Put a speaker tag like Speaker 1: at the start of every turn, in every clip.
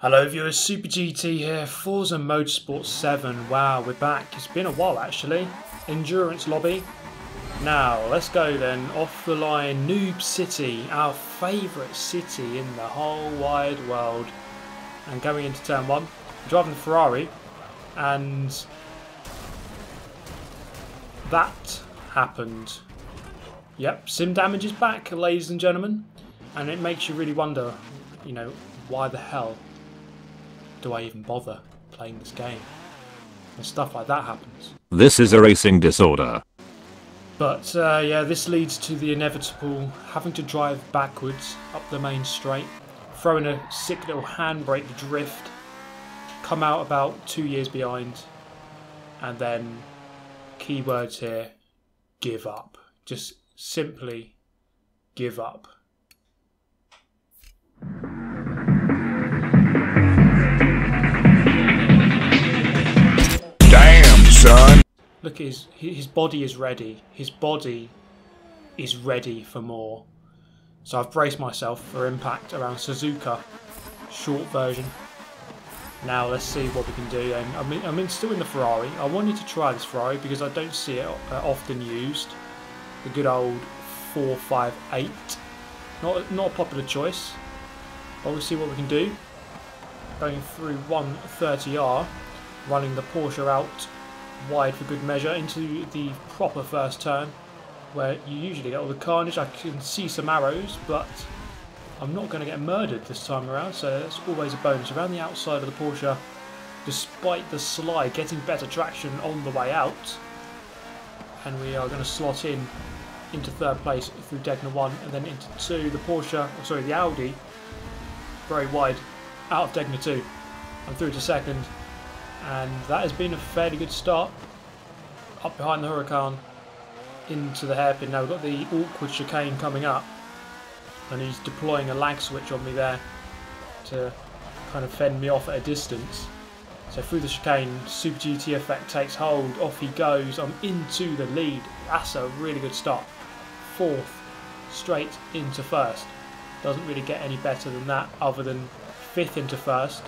Speaker 1: Hello viewers, Super GT here, Forza Motorsport 7. Wow, we're back. It's been a while actually. Endurance lobby. Now, let's go then. Off the line, Noob City, our favourite city in the whole wide world. And going into turn 1, driving the Ferrari. And that happened. Yep, sim damage is back, ladies and gentlemen. And it makes you really wonder, you know, why the hell do I even bother playing this game? And stuff like that happens.
Speaker 2: This is a racing disorder.
Speaker 1: But yeah, this leads to the inevitable having to drive backwards up the main straight, throw in a sick little handbrake drift, come out about 2 years behind, and then, keywords here, give up. Just simply give up.
Speaker 2: Son.
Speaker 1: Look, his body is ready. His body is ready for more. So I've braced myself for impact around Suzuka, short version. Now let's see what we can do. And I'm still in the Ferrari. I wanted to try this Ferrari because I don't see it often used. The good old 458. Not a popular choice, but we'll see what we can do. Going through 130R, running the Porsche out wide for good measure into the proper first turn, where you usually get all the carnage. I can see some arrows, but I'm not going to get murdered this time around, so that's always a bonus. Around the outside of the Porsche, despite the slide, getting better traction on the way out, and we are going to slot into third place through Degner 1 and then into 2. The Porsche, sorry, the Audi, very wide out of Degner 2. I'm through to second. And that has been a fairly good start. Up behind the Huracan, into the hairpin. Now we've got the awkward chicane coming up, and he's deploying a lag switch on me there to kind of fend me off at a distance. So through the chicane, Super GT effect takes hold, off he goes, I'm into the lead. That's a really good start. Fourth, straight into first. Doesn't really get any better than that, other than fifth into first,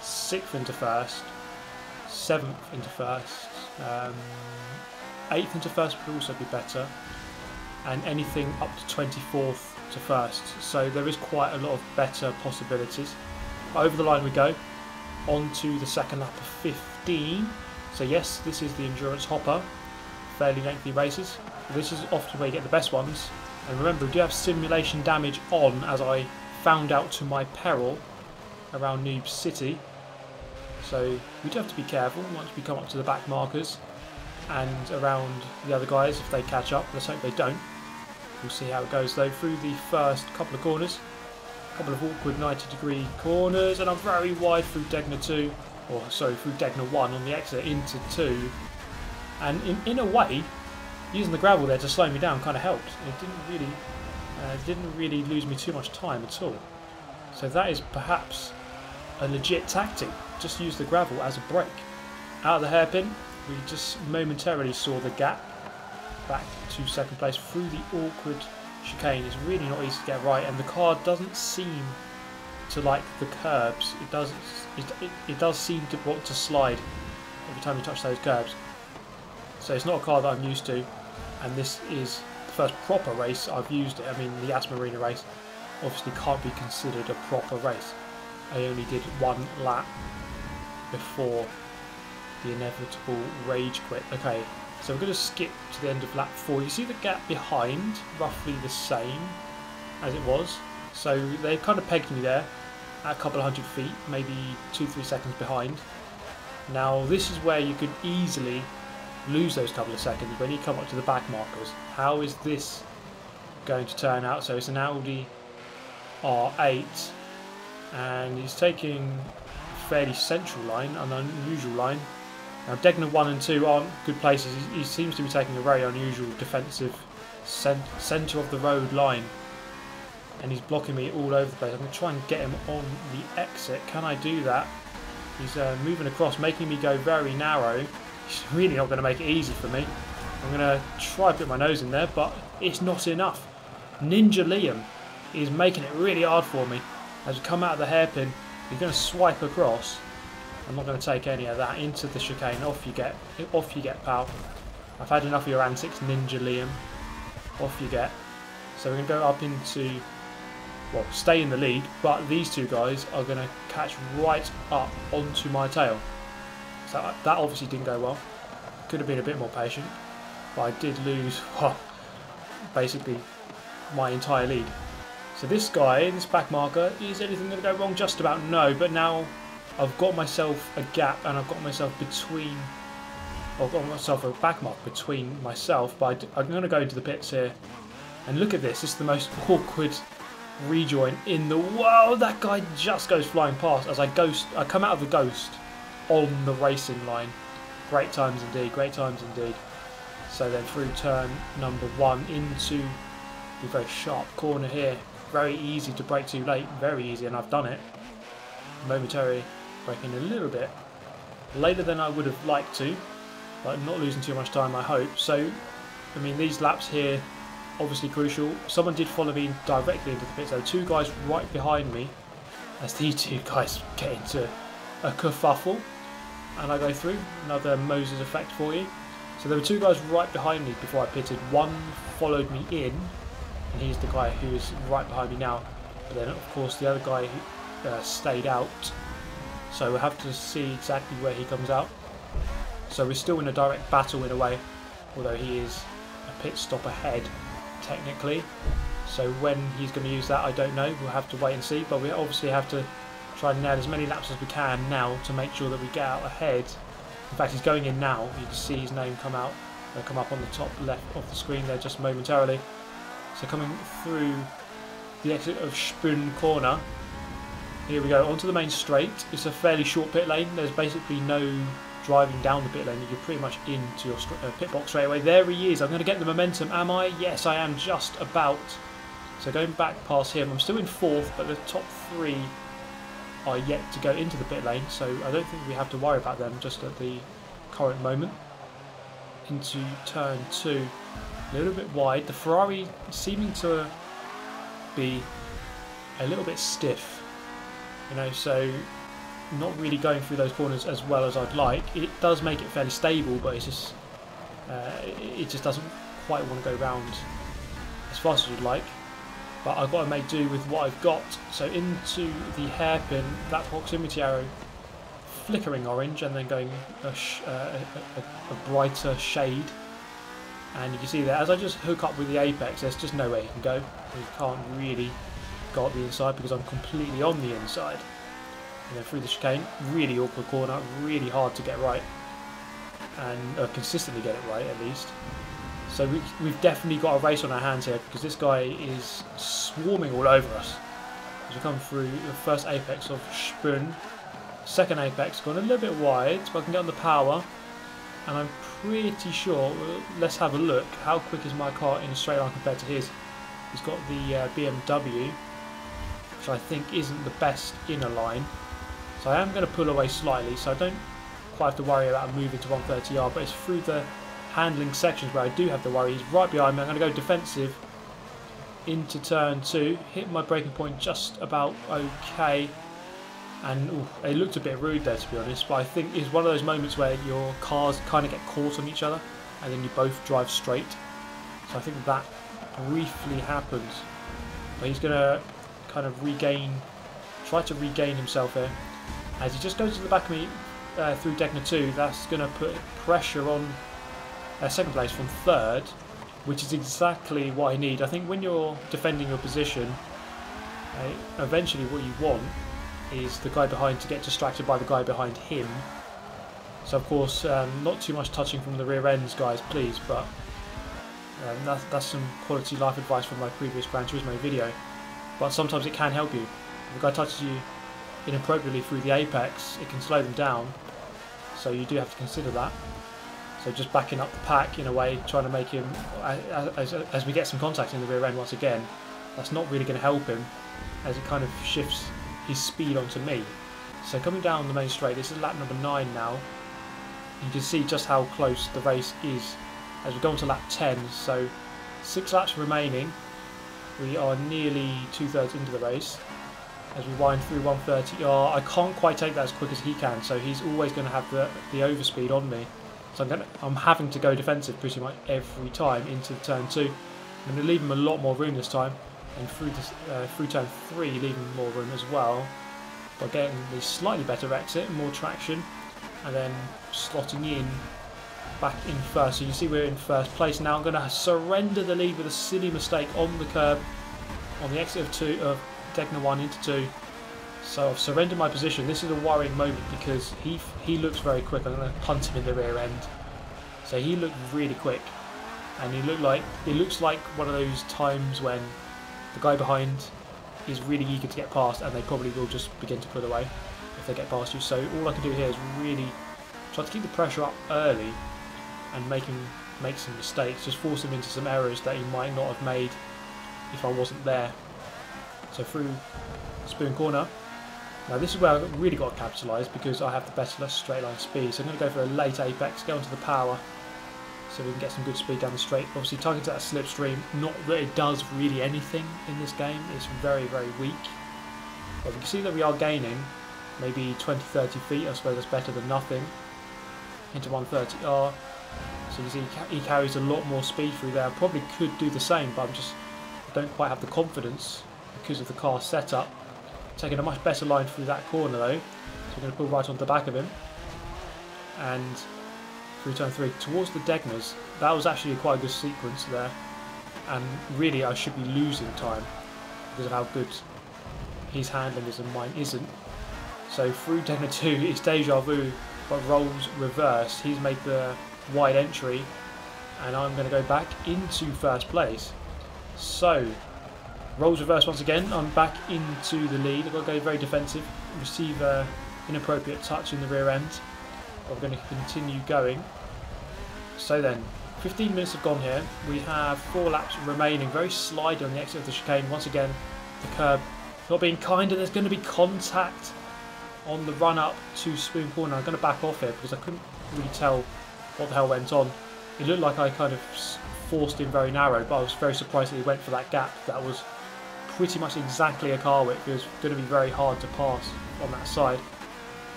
Speaker 1: sixth into first, 7th into first, 8th into first would also be better, and anything up to 24th to first. So there is quite a lot of better possibilities. Over the line we go, on to the second lap of 15. So yes, this is the endurance hopper, fairly lengthy races. This is often where you get the best ones. And remember, we do have simulation damage on, as I found out to my peril around Noob City. So we do have to be careful once we come up to the back markers and around the other guys if they catch up. Let's hope they don't. We'll see how it goes though. Through the first couple of corners, a couple of awkward 90-degree corners, and I'm very wide through Degner 2, or sorry, through Degner 1 on the exit into 2. And in a way, using the gravel there to slow me down kind of helped. It didn't really lose me too much time at all. So that is perhaps a legit tactic. Just use the gravel as a brake. Out of the hairpin, we just momentarily saw the gap back to second place through the awkward chicane. It's really not easy to get right, and the car doesn't seem to like the curbs. It does seem to want to slide every time you touch those curbs. So it's not a car that I'm used to, and this is the first proper race I've used it. I mean, the Yas Marina race obviously can't be considered a proper race. I only did one lap before the inevitable rage quit. Okay, so we're going to skip to the end of lap 4. You see the gap behind, roughly the same as it was. So they've kind of pegged me there at a couple of hundred feet, maybe 2-3 seconds behind. Now this is where you could easily lose those couple of seconds when you come up to the back markers. How is this going to turn out? So it's an Audi R8. And he's taking a fairly central line, an unusual line. Now Degner 1 and 2 aren't good places. He seems to be taking a very unusual defensive centre of the road line. And he's blocking me all over the place. I'm going to try and get him on the exit. Can I do that? He's moving across, making me go very narrow. He's really not going to make it easy for me. I'm going to try to put my nose in there, but it's not enough. Ninja Liam is making it really hard for me. As we come out of the hairpin, You're going to swipe across. I'm not going to take any of that into the chicane. Off you get, pal. I've had enough of your antics, Ninja Liam. Off you get. So we're going to go up into, well, stay in the lead, but these two guys are going to catch right up onto my tail. So that obviously didn't go well. Could have been a bit more patient, but I did lose, well, basically my entire lead. So this guy, this back marker, is anything going to go wrong? Just about no, but now I've got myself a gap and I've got myself between, I've got myself a back mark between myself, but I'm going to go into the pits here. And look at this, this is the most awkward rejoin in the world. That guy just goes flying past as I come out of the ghost on the racing line. Great times indeed, great times indeed. So then through turn number 1 into the very sharp corner here. Very easy to brake too late, very easy, and I've done it. Momentarily braking a little bit later than I would have liked to, but not losing too much time, I hope. So, I mean, these laps here, obviously crucial. Someone did follow me directly into the pits. There were two guys right behind me as these two guys get into a kerfuffle, and I go through. Another Moses effect for you. So there were two guys right behind me before I pitted. One followed me in, and he's the guy who is right behind me now. But then, of course, the other guy stayed out. So we'll have to see exactly where he comes out. So we're still in a direct battle in a way, although he is a pit stop ahead, technically. So when he's going to use that, I don't know. We'll have to wait and see. But we obviously have to try and nail as many laps as we can now to make sure that we get out ahead. In fact, he's going in now. You can see his name come out, come up on the top left of the screen there just momentarily. So coming through the exit of Spoon Corner, here we go onto the main straight. It's a fairly short pit lane. There's basically no driving down the pit lane. You're pretty much into your pit box straight away. There he is. I'm going to get the momentum. Am I? Yes, I am just about. So going back past him, I'm still in 4th, but the top 3 are yet to go into the pit lane, so I don't think we have to worry about them just at the current moment. Into turn 2, a little bit wide. The Ferrari seeming to be a little bit stiff, you know, so not really going through those corners as well as I'd like. It does make it fairly stable, but it's just it just doesn't quite want to go round as fast as you'd like. But I've got to make do with what I've got. So into the hairpin, that proximity arrow flickering orange and then going a brighter shade. And you can see that as I just hook up with the apex, there's just no way you can go. You can't really go up the inside because I'm completely on the inside. And then through the chicane, really awkward corner, really hard to get right. And consistently get it right at least. So we've definitely got a race on our hands here because this guy is swarming all over us. As we come through the first apex of Spoon, second apex, gone a little bit wide, but I can get on the power. And I'm pretty sure, let's have a look, how quick is my car in a straight line compared to his. He's got the BMW, which I think isn't the best in a line. So I am going to pull away slightly, so I don't quite have to worry about moving to 130R, but it's through the handling sections where I do have to worry. He's right behind me. I'm going to go defensive into turn 2, hit my braking point just about okay, and ooh, it looked a bit rude there to be honest, but I think it's one of those moments where your cars kind of get caught on each other and then you both drive straight. So I think that briefly happens, but he's going to kind of try to regain himself here as he just goes to the back of me through Decna 2. That's going to put pressure on second place from 3rd, which is exactly what I need. I think when you're defending your position, eventually what you want is the guy behind to get distracted by the guy behind him. So of course, not too much touching from the rear ends, guys, please, but that's some quality life advice from my previous Gran Turismo video. But sometimes it can help you. If a guy touches you inappropriately through the apex, it can slow them down, so you do have to consider that. So just backing up the pack in a way, trying to make him, as we get some contact in the rear end once again, that's not really going to help him as it kind of shifts his speed onto me. So coming down the main straight, this is lap number 9 now. You can see just how close the race is as we go on to lap 10. So 6 laps remaining. We are nearly 2/3 into the race. as we wind through 130R. I can't quite take that as quick as he can, so he's always going to have the overspeed on me. So I'm having to go defensive pretty much every time into turn 2. I'm going to leave him a lot more room this time, and through turn 3 leave him more room as well, by getting the slightly better exit, more traction, and then slotting in back in first. So you see we're in first place now. I'm going to surrender the lead with a silly mistake on the curb on the exit of Degner 1 into 2. So I've surrendered my position. This is a worrying moment because he looks very quick. I'm going to punt him in the rear end. So he looked really quick, and it looks like one of those times when the guy behind is really eager to get past, and they probably will just begin to pull away if they get past you. So all I can do here is really try to keep the pressure up early and make him make some mistakes, just force him into some errors that he might not have made if I wasn't there. So through Spoon Corner. Now this is where I've really got to capitalise because I have the better straight line speed. So I'm going to go for a late apex, go onto the power so we can get some good speed down the straight. Obviously targeted at a slipstream, not that it does really anything in this game, it's very, very weak. But we can see that we are gaining maybe 20-30 feet, I suppose that's better than nothing, into 130R. So you see he carries a lot more speed through there. I probably could do the same, but I don't quite have the confidence because of the car setup. Taking a much better line through that corner though, so we're going to pull right onto the back of him, and through turn 3 towards the Degners. That was actually quite a good sequence there, and really I should be losing time because of how good his handling is and mine isn't. So through Degner 2 it's deja vu, but rolls reversed. He's made the wide entry, and I'm going to go back into first place. So rolls reverse once again, I'm back into the lead. I've got to go very defensive, receive an inappropriate touch in the rear end. I'm going to continue going. So then, 15 minutes have gone here. We have 4 laps remaining, very slidey on the exit of the chicane. Once again, the curb not being kind, and there's going to be contact on the run up to Spoon Corner. I'm going to back off here because I couldn't really tell what the hell went on. It looked like I kind of forced him very narrow, but I was very surprised that he went for that gap. That was pretty much exactly a car width. It was going to be very hard to pass on that side,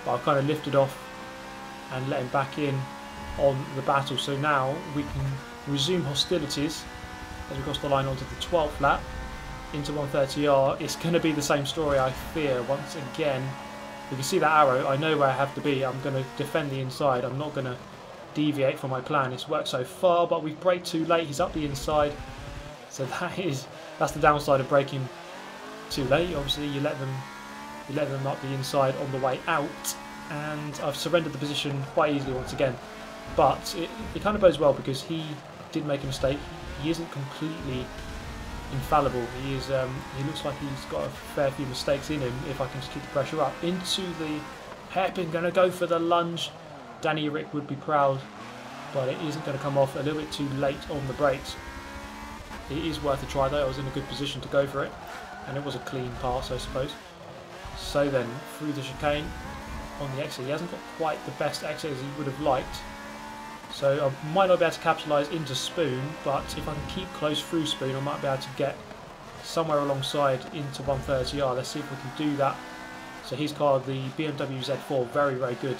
Speaker 1: but I've kind of lifted off and let him back in on the battle. So now we can resume hostilities as we cross the line onto the 12th lap into 130R. It's going to be the same story, I fear. Once again, you can see that arrow. I know where I have to be. I'm going to defend the inside. I'm not going to deviate from my plan. It's worked so far, but we've braked too late. He's up the inside, so that's the downside of braking too late. Obviously you let them up the inside on the way out, and I've surrendered the position quite easily once again. But it kind of bodes well because he did make a mistake. He isn't completely infallible. He looks like he's got a fair few mistakes in him. If I can just keep the pressure up into the hairpin, going to go for the lunge. Danny Rick would be proud, but it isn't going to come off. A little bit too late on the brakes. It is worth a try though. I was in a good position to go for it, and it was a clean pass, I suppose. So then through the chicane on the exit, he hasn't got quite the best exit as he would have liked, so I might not be able to capitalise into Spoon, but if I can keep close through Spoon I might be able to get somewhere alongside into 130R. Let's see if we can do that. So he's got the BMW Z4, very, very good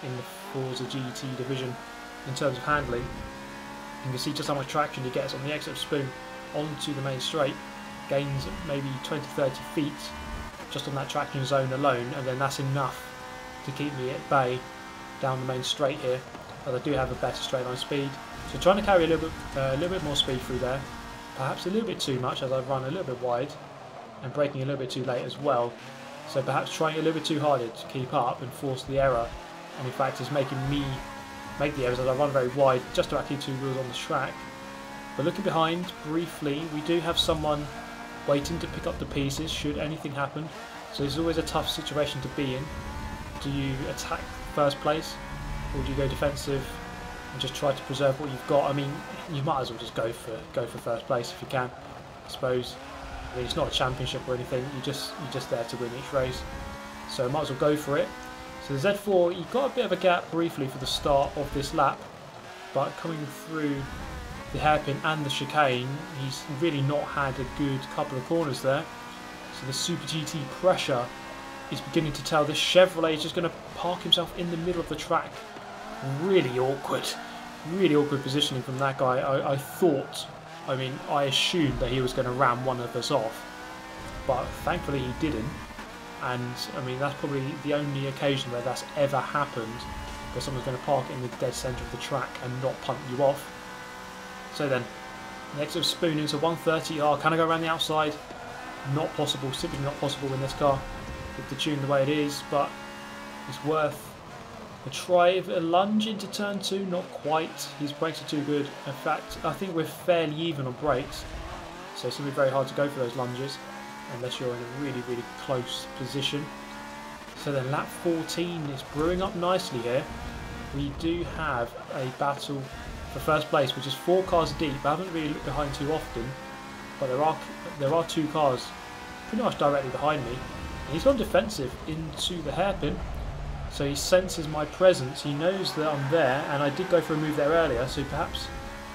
Speaker 1: in the Forza GT division in terms of handling. You can see just how much traction he gets on the exit of Spoon onto the main straight. Gains maybe 20-30 feet just on that traction zone alone, and then that's enough to keep me at bay down the main straight here. But I do have a better straight line speed, so trying to carry a little bit more speed through there, perhaps a little bit too much as I've run a little bit wide, and braking a little bit too late as well. So perhaps trying a little bit too hard to keep up and force the error, and in fact it's making me make the errors as I run very wide just to actually 2 wheels on the track. But looking behind briefly, we do have someone waiting to pick up the pieces should anything happen. So it's always a tough situation to be in. Do you attack first place, or do you go defensive and just try to preserve what you've got? I mean, you might as well just go for first place if you can, I suppose. I mean, it's not a championship or anything. You're just there to win each race, so might as well go for it. So the Z4, he got a bit of a gap briefly for the start of this lap, but coming through the hairpin and the chicane, he's really not had a good couple of corners there. So So the Super GT pressure is beginning to tell. This Chevrolet is just going to park himself in the middle of the track. Really awkward positioning from that guy. I assumed that he was going to ram one of us off, but thankfully he didn't. And I mean, that's probably the only occasion where that's ever happened, where someone's going to park in the dead centre of the track and not punt you off. So then, next of Spoon into 130R. Can I go around the outside? Not possible, simply not possible in this car with the tune the way it is, but it's worth a try. If a lunge into turn 2, not quite. His brakes are too good. In fact, I think we're fairly even on brakes, so it's going to be very hard to go for those lunges unless you're in a really close position. So then lap 14 is brewing up nicely here. We do have a battle for first place, which is 4 cars deep. I haven't really looked behind too often, but there are 2 cars pretty much directly behind me. And he's gone defensive into the hairpin, so he senses my presence. He knows that I'm there, and I did go for a move there earlier, so perhaps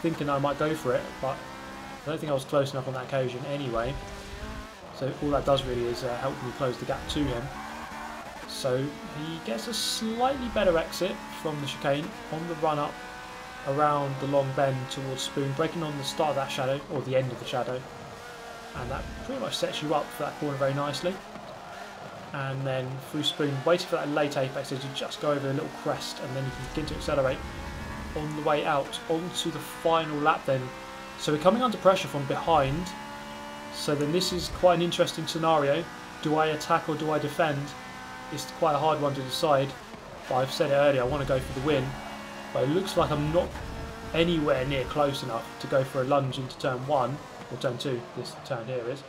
Speaker 1: thinking I might go for it, but I don't think I was close enough on that occasion anyway. So all that does really is help me close the gap to him. So he gets a slightly better exit from the chicane on the run up around the long bend towards Spoon, breaking on the start of that shadow, or the end of the shadow, and that pretty much sets you up for that corner very nicely. And then through Spoon, waiting for that late apex as you just go over a little crest, and then you can begin to accelerate on the way out onto the final lap then. So we're coming under pressure from behind, so then this is quite an interesting scenario. Do I attack or do I defend? It's quite a hard one to decide, but I've said it earlier, I want to go for the win, but it looks like I'm not anywhere near close enough to go for a lunge into turn 1, or turn 2, this turn here is.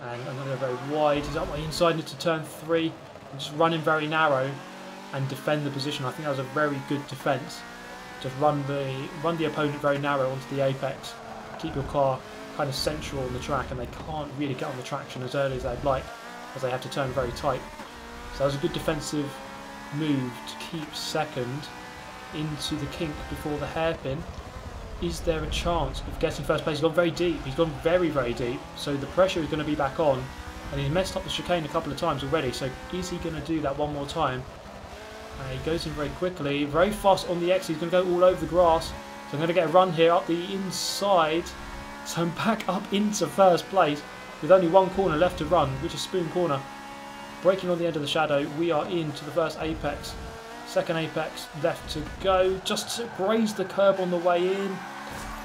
Speaker 1: And I'm going to go very wide. He's up my inside into turn 3. I'm just running very narrow and defend the position. I think that was a very good defence. Just run the opponent very narrow onto the apex. Keep your car kind of central on the track, and they can't really get on the traction as early as they'd like, as they have to turn very tight. So that was a good defensive move to keep second into the kink before the hairpin. Is there a chance of getting first place? He's gone very deep. He's gone very deep. So the pressure is going to be back on, and he's messed up the chicane a couple of times already. So is he going to do that one more time? He goes in very quickly, very fast on the exit. He's going to go all over the grass. So I'm going to get a run here up the inside. So I'm back up into first place with only one corner left to run, which is Spoon Corner. Breaking on the end of the shadow, we are into the first apex. Second apex left to go, just to graze the curb on the way in,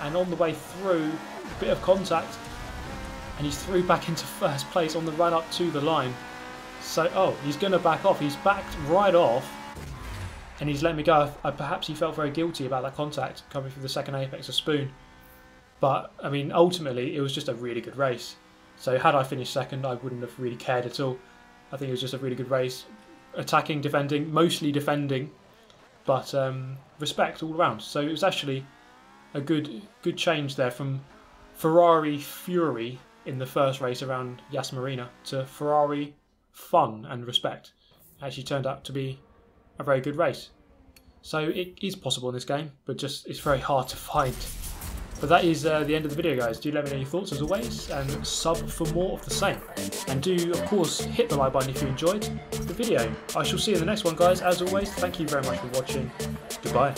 Speaker 1: and on the way through, a bit of contact, and he's through back into first place on the run up to the line. So, oh, he's going to back off. He's backed right off, and he's let me go. Perhaps he felt very guilty about that contact coming through the second apex of Spoon. But, I mean, ultimately, it was just a really good race. So had I finished second, I wouldn't have really cared at all. I think it was just a really good race. Attacking, defending, mostly defending, but respect all around. So it was actually a good change there from Ferrari Fury in the first race around Yas Marina to Ferrari Fun and Respect. It actually turned out to be a very good race. So it is possible in this game, but just it's very hard to find. But that is the end of the video, guys. Do let me know your thoughts as always, and sub for more of the same. And do, of course, hit the like button if you enjoyed the video. I shall see you in the next one, guys. As always, thank you very much for watching. Goodbye.